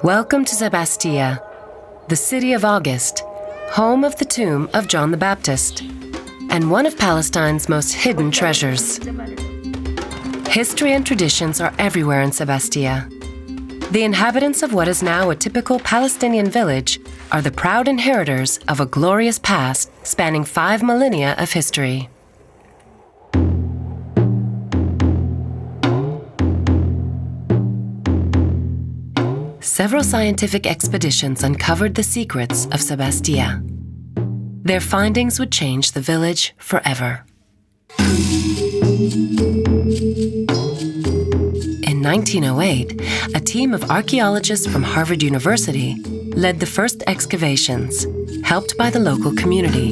Welcome to Sabastia, the city of August, home of the tomb of John the Baptist, and one of Palestine's most hidden treasures. History and traditions are everywhere in Sabastia. The inhabitants of what is now a typical Palestinian village are the proud inheritors of a glorious past spanning 5 millennia of history. Several scientific expeditions uncovered the secrets of Sabastia. Their findings would change the village forever. In 1908, a team of archaeologists from Harvard University led the first excavations, helped by the local community.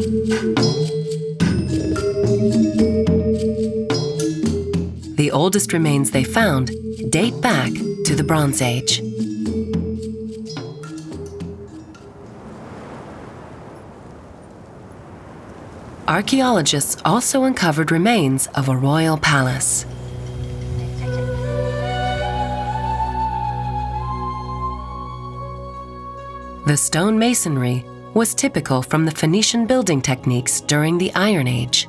The oldest remains they found date back to the Bronze Age. Archaeologists also uncovered remains of a royal palace. The stone masonry was typical from the Phoenician building techniques during the Iron Age.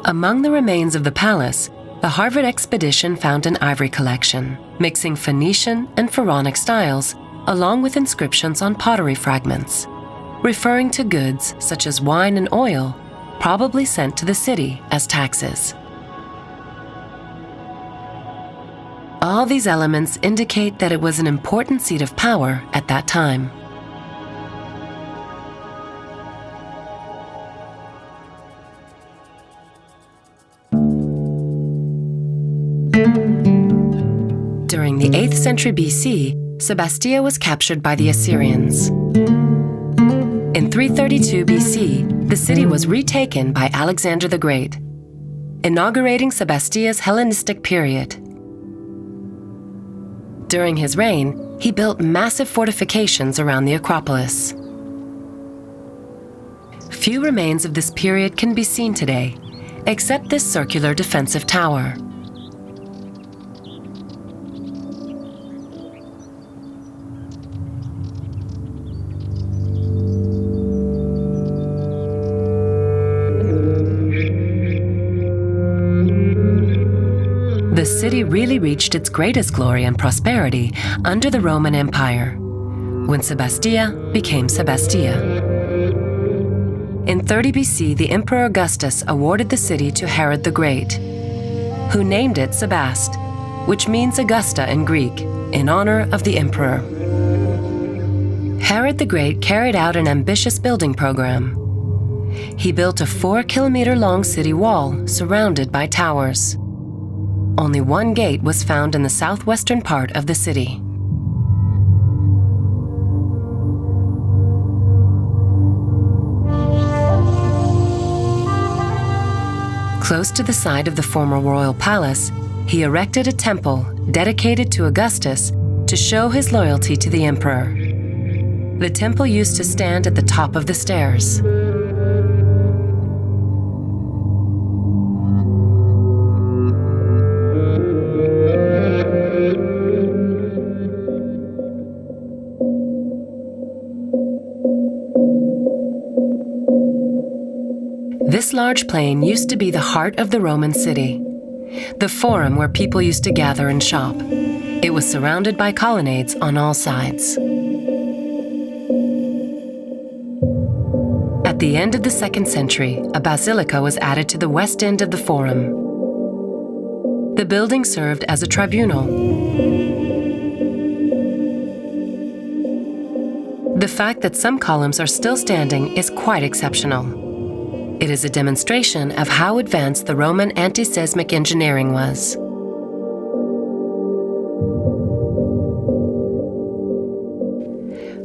Among the remains of the palace, the Harvard expedition found an ivory collection, mixing Phoenician and Pharaonic styles, along with inscriptions on pottery fragments, referring to goods such as wine and oil, probably sent to the city as taxes. All these elements indicate that it was an important seat of power at that time. During the 8th century BC, Sabastia was captured by the Assyrians. In 332 BC, the city was retaken by Alexander the Great, inaugurating Sabastia's Hellenistic period. During his reign, he built massive fortifications around the Acropolis. Few remains of this period can be seen today, except this circular defensive tower. The city really reached its greatest glory and prosperity under the Roman Empire, when Sabastia became Sabastia. In 30 BC, the Emperor Augustus awarded the city to Herod the Great, who named it Sebast, which means Augusta in Greek, in honor of the emperor. Herod the Great carried out an ambitious building program. He built a 4-kilometer-long city wall surrounded by towers. Only one gate was found in the southwestern part of the city. Close to the site of the former royal palace, he erected a temple dedicated to Augustus to show his loyalty to the emperor. The temple used to stand at the top of the stairs. This large plain used to be the heart of the Roman city, the forum where people used to gather and shop. It was surrounded by colonnades on all sides. At the end of the 2nd century, a basilica was added to the west end of the forum. The building served as a tribunal. The fact that some columns are still standing is quite exceptional. It is a demonstration of how advanced the Roman anti-seismic engineering was.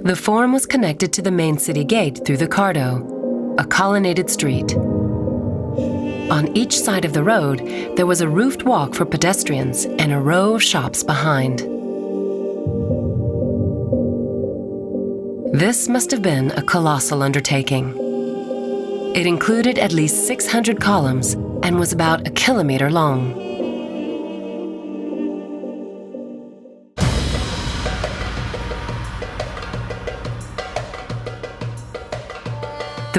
The forum was connected to the main city gate through the Cardo, a colonnaded street. On each side of the road, there was a roofed walk for pedestrians and a row of shops behind. This must have been a colossal undertaking. It included at least 600 columns and was about 1 kilometer long.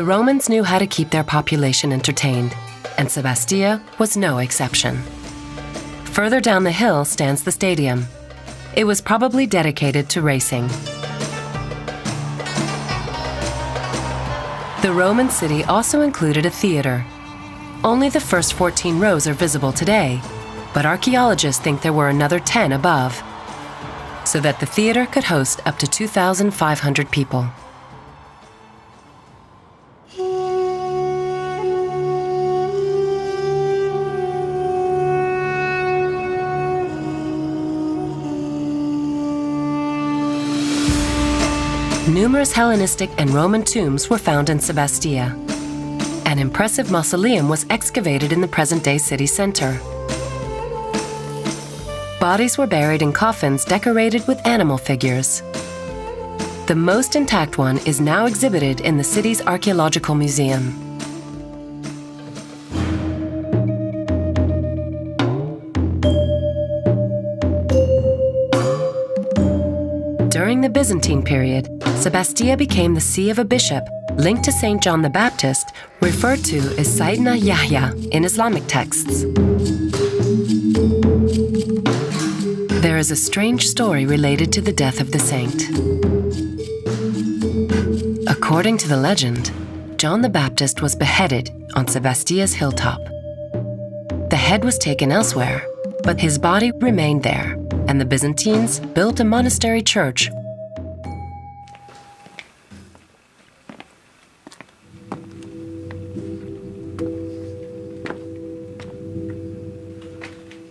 The Romans knew how to keep their population entertained, and Sabastia was no exception. Further down the hill stands the stadium. It was probably dedicated to racing. The Roman city also included a theater. Only the first 14 rows are visible today, but archaeologists think there were another 10 above, so that the theater could host up to 2,500 people. Numerous Hellenistic and Roman tombs were found in Sabastia. An impressive mausoleum was excavated in the present-day city center. Bodies were buried in coffins decorated with animal figures. The most intact one is now exhibited in the city's archaeological museum. During the Byzantine period, Sabastia became the see of a bishop linked to St. John the Baptist, referred to as Sayyidina Yahya in Islamic texts. There is a strange story related to the death of the saint. According to the legend, John the Baptist was beheaded on Sabastia's hilltop. The head was taken elsewhere, but his body remained there, and the Byzantines built a monastery church.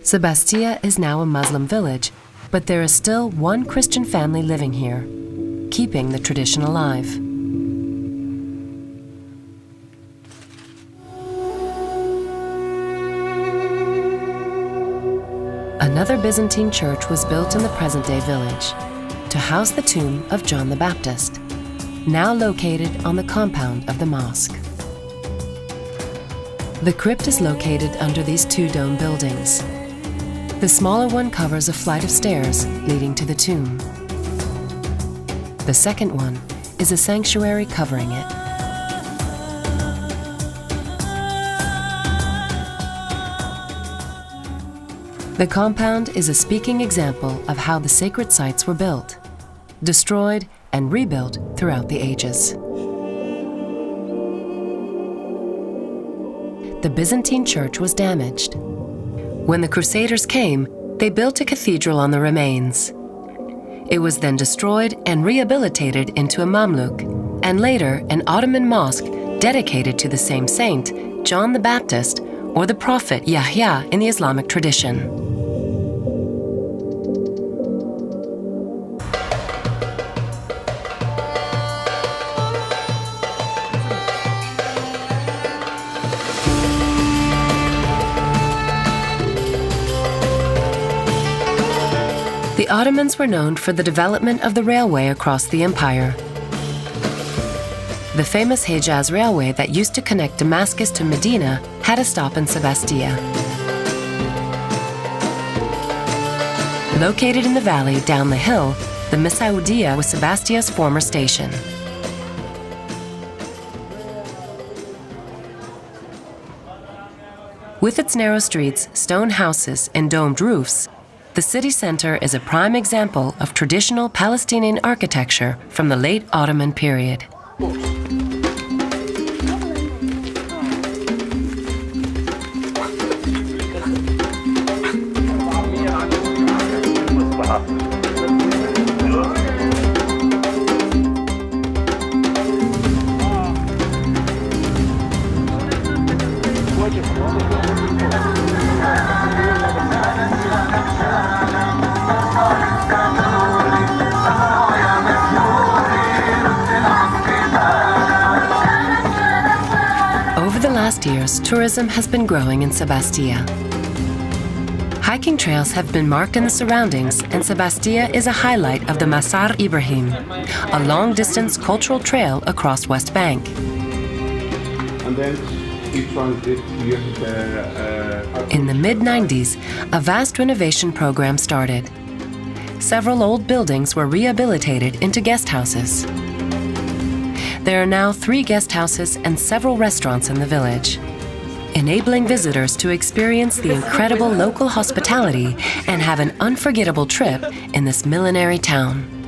Sabastia is now a Muslim village, but there is still one Christian family living here, keeping the tradition alive. Another Byzantine church was built in the present-day village to house the tomb of John the Baptist, now located on the compound of the mosque. The crypt is located under these two dome buildings. The smaller one covers a flight of stairs leading to the tomb. The second one is a sanctuary covering it. The compound is a speaking example of how the sacred sites were built, destroyed, and rebuilt throughout the ages. The Byzantine church was damaged. When the Crusaders came, they built a cathedral on the remains. It was then destroyed and rehabilitated into a Mamluk, and later an Ottoman mosque dedicated to the same saint, John the Baptist, or the prophet Yahya in the Islamic tradition. The Ottomans were known for the development of the railway across the empire. The famous Hejaz Railway that used to connect Damascus to Medina had a stop in Sabastia. Located in the valley down the hill, the Masaudiya was Sebastia's former station. With its narrow streets, stone houses, and domed roofs, the city center is a prime example of traditional Palestinian architecture from the late Ottoman period. Years, tourism has been growing in Sabastia. Hiking trails have been marked in the surroundings, and Sabastia is a highlight of the Masar Ibrahim, a long-distance cultural trail across West Bank. And then each one did in the mid-90s, a vast renovation program started. Several old buildings were rehabilitated into guest houses. there are now 3 guest houses and several restaurants in the village, enabling visitors to experience the incredible local hospitality and have an unforgettable trip in this millenary town.